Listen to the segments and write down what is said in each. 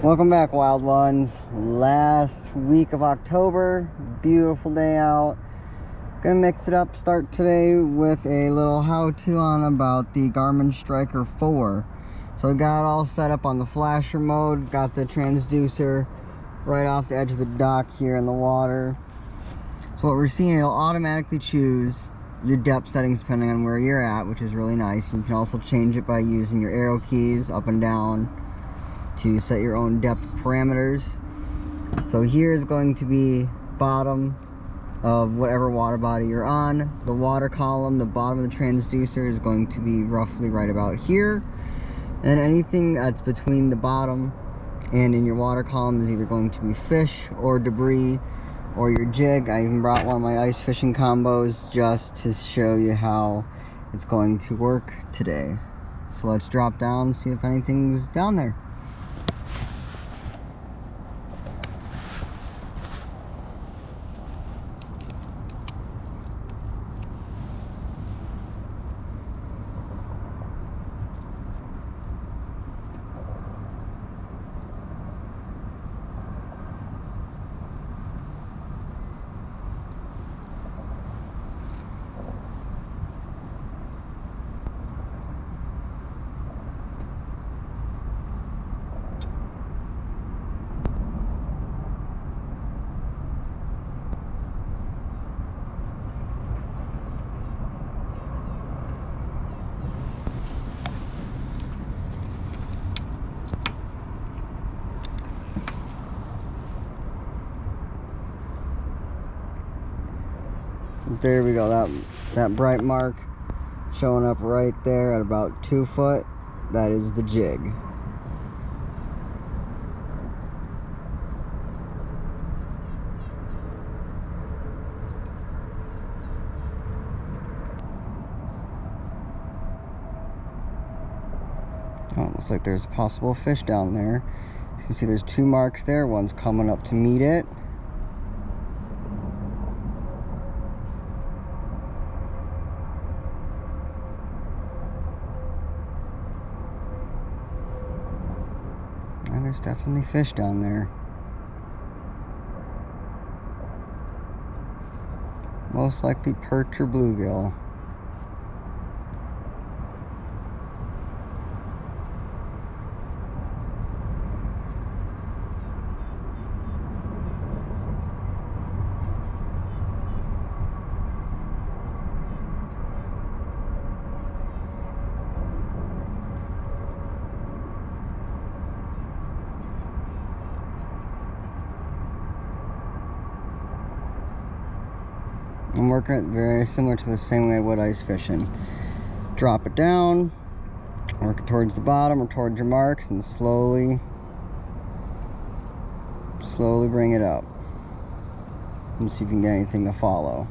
Welcome back, wild ones. Last week of October, beautiful day out. Gonna mix it up, start today with a little how-to on about the Garmin Striker 4. So I got it all set up on the flasher mode, got the transducer right off the edge of the dock here in the water. So what we're seeing, it'll automatically choose your depth settings depending on where you're at, which is really nice. You can also change it by using your arrow keys up and down to set your own depth parameters. So here is going to be bottom of whatever water body you're on. The water column, the bottom of the transducer, is going to be roughly right about here. And anything that's between the bottom and in your water column is either going to be fish or debris or your jig. I even brought one of my ice fishing combos just to show you how it's going to work today. So let's drop down and see if anything's down there. There we go, that bright mark showing up right there at about 2 foot. That is the jig. Oh, looks like there's a possible fish down there. You can see there's 2 marks there. One's coming up to meet it. And there's definitely fish down there. Most likely perch or bluegill. I'm working it very similar to the same way I would ice fishing. Drop it down, work it towards the bottom or towards your marks, and slowly bring it up and see if you can get anything to follow.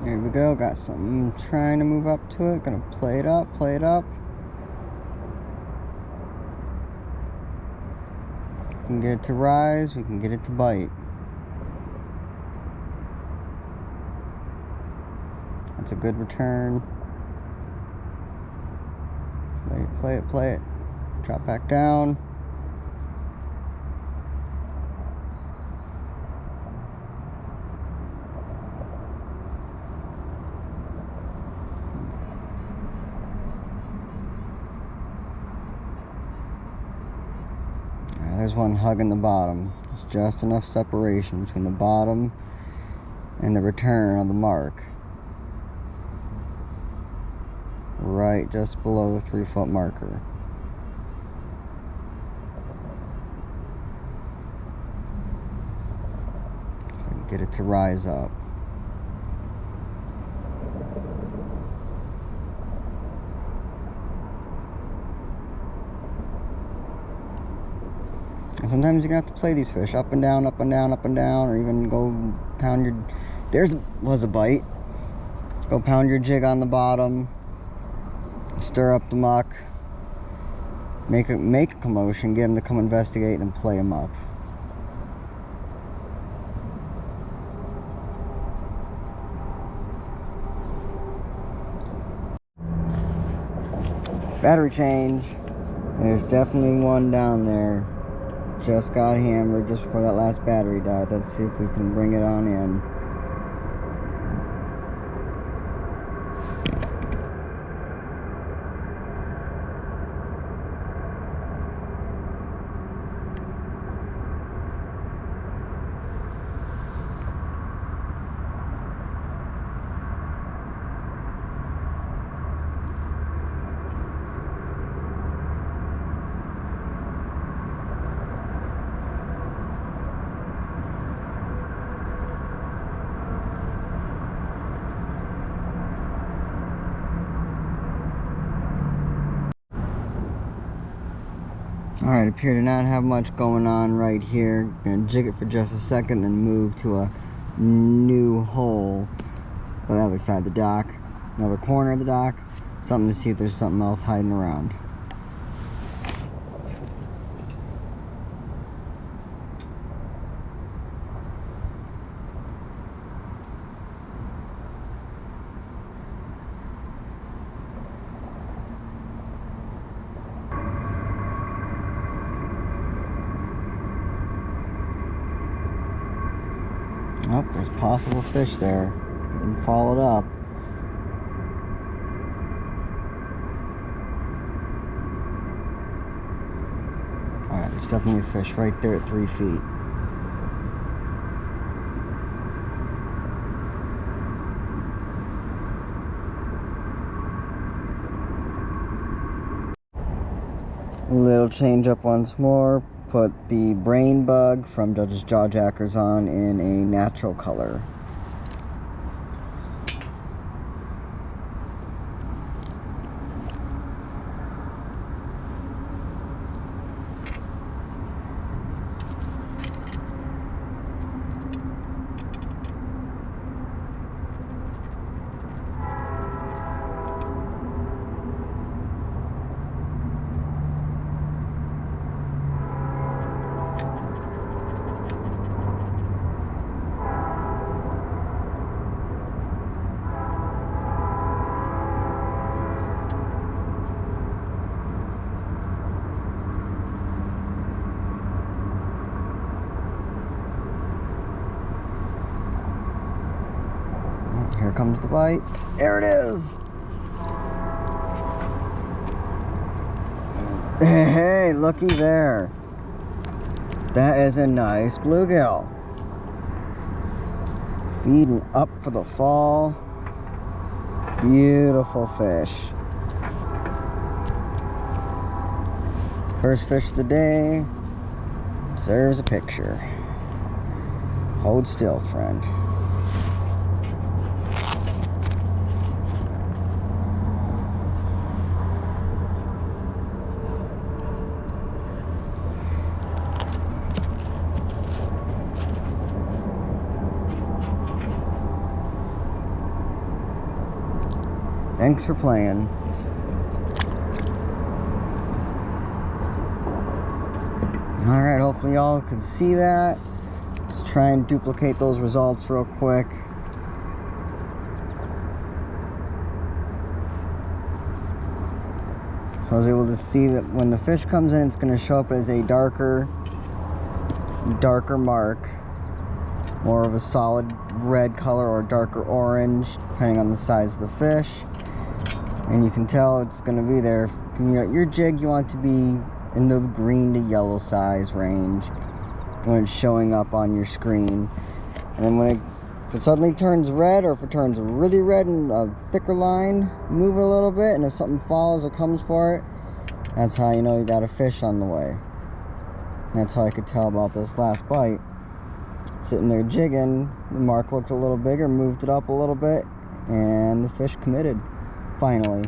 There we go, got something trying to move up to it. Gonna play it up, play it up. We can get it to rise, we can get it to bite. That's a good return. Play it, play it, play it. Drop back down. There's one hugging the bottom. There's just enough separation between the bottom and the return of the mark. Right just below the 3 foot marker. If I can get it to rise up. And sometimes you're gonna have to play these fish up and down, up and down, up and down, or even go pound your... was a bite. Go pound your jig on the bottom, stir up the muck, make a commotion, get them to come investigate, and play them up. Battery change. There's definitely one down there. Just got hammered just before that last battery died. Let's see if we can bring it on in. Alright, appear to not have much going on right here. Gonna jig it for just a second, then move to a new hole on the other side of the dock. Another corner of the dock. Something to see if there's something else hiding around. Oh, there's possible fish there. Didn't follow it up. Alright, there's definitely a fish right there at 3 feet. Little change up once more. Put the brain bug from Judge's Jawjackers on in a natural color. Here comes the bite. There it is. Hey, looky there. That is a nice bluegill. Feeding up for the fall. Beautiful fish. First fish of the day. Deserves a picture. Hold still, friend. Thanks for playing. Alright, hopefully y'all can see that. Just try and duplicate those results real quick. So I was able to see that when the fish comes in, it's going to show up as a darker mark. More of a solid red color or darker orange, depending on the size of the fish. And you can tell it's going to be there. Your jig, you want to be in the green to yellow size range when it's showing up on your screen. And then when if it suddenly turns red, or if it turns really red and a thicker line, move it a little bit, and if something follows or comes for it, that's how you know you got a fish on the way. And that's how I could tell about this last bite. Sitting there jigging, the mark looked a little bigger, moved it up a little bit, and the fish committed. Finally.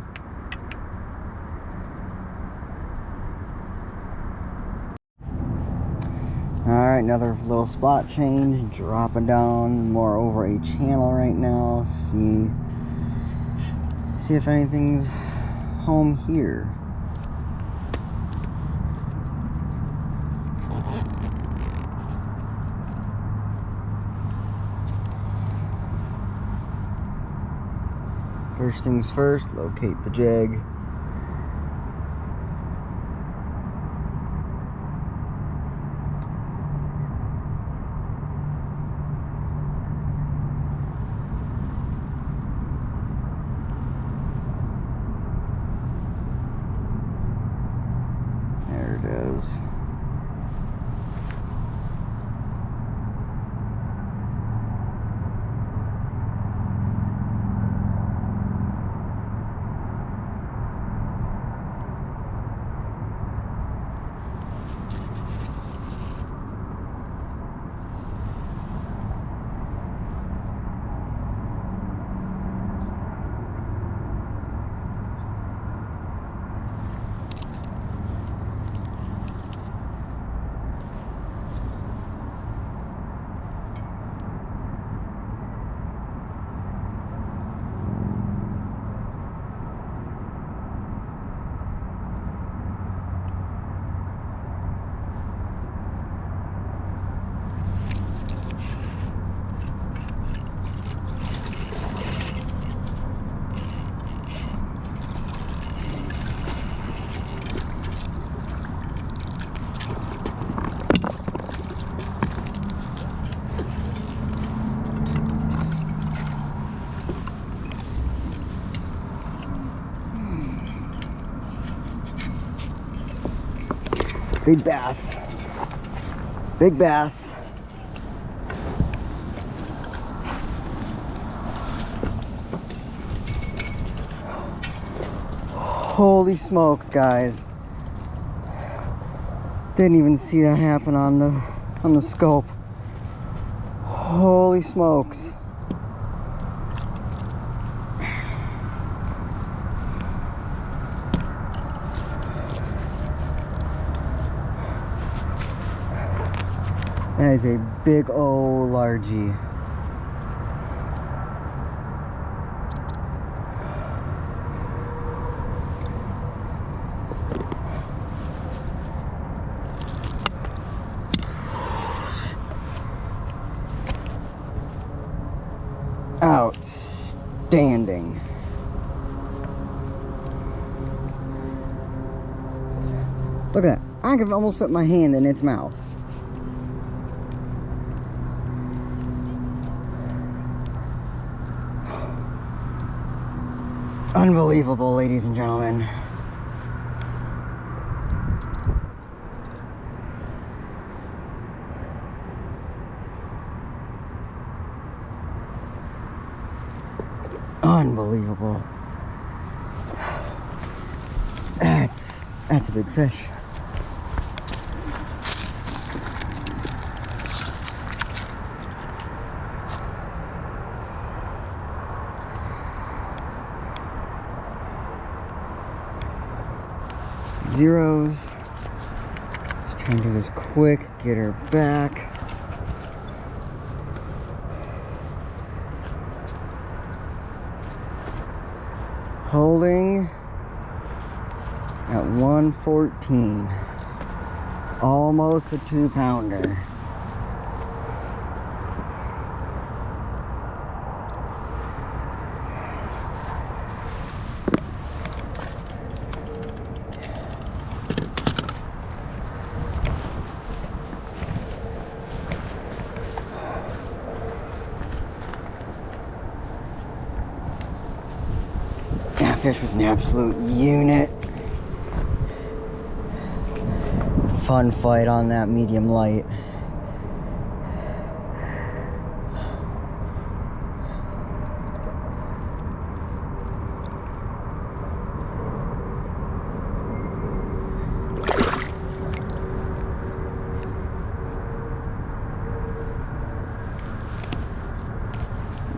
Alright, another little spot change, dropping down more over a channel right now. See if anything's home here. First things first, locate the jig. pounds. Big bass. Big bass. Holy smokes, guys. Didn't even see that happen on the scope. Holy smokes. That is a big old largie. Outstanding. Look at that. I could almost fit my hand in its mouth. Unbelievable, ladies and gentlemen. Unbelievable. That's a big fish. Zeros. Just trying to do this quick, get her back. Holding at 114. Almost a 2-pounder. That fish was an absolute unit. Fun fight on that medium light.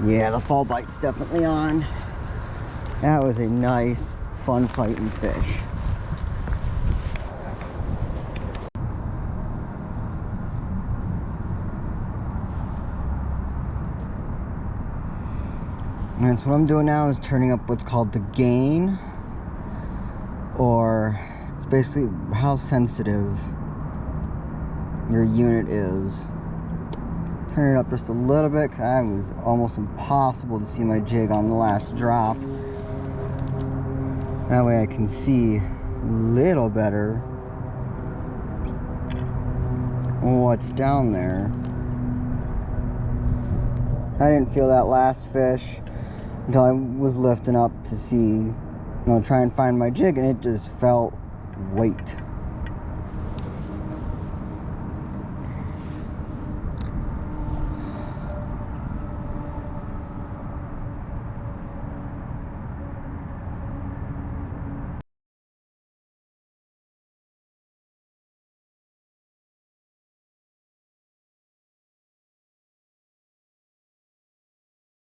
Yeah, the fall bite's definitely on. That was a nice, fun fighting fish. And so what I'm doing now is turning up what's called the gain, or it's basically how sensitive your unit is. Turn it up just a little bit because it was almost impossible to see my jig on the last drop. That way I can see a little better what's down there. I didn't feel that last fish until I was lifting up to see, try and find my jig, and it just felt weight.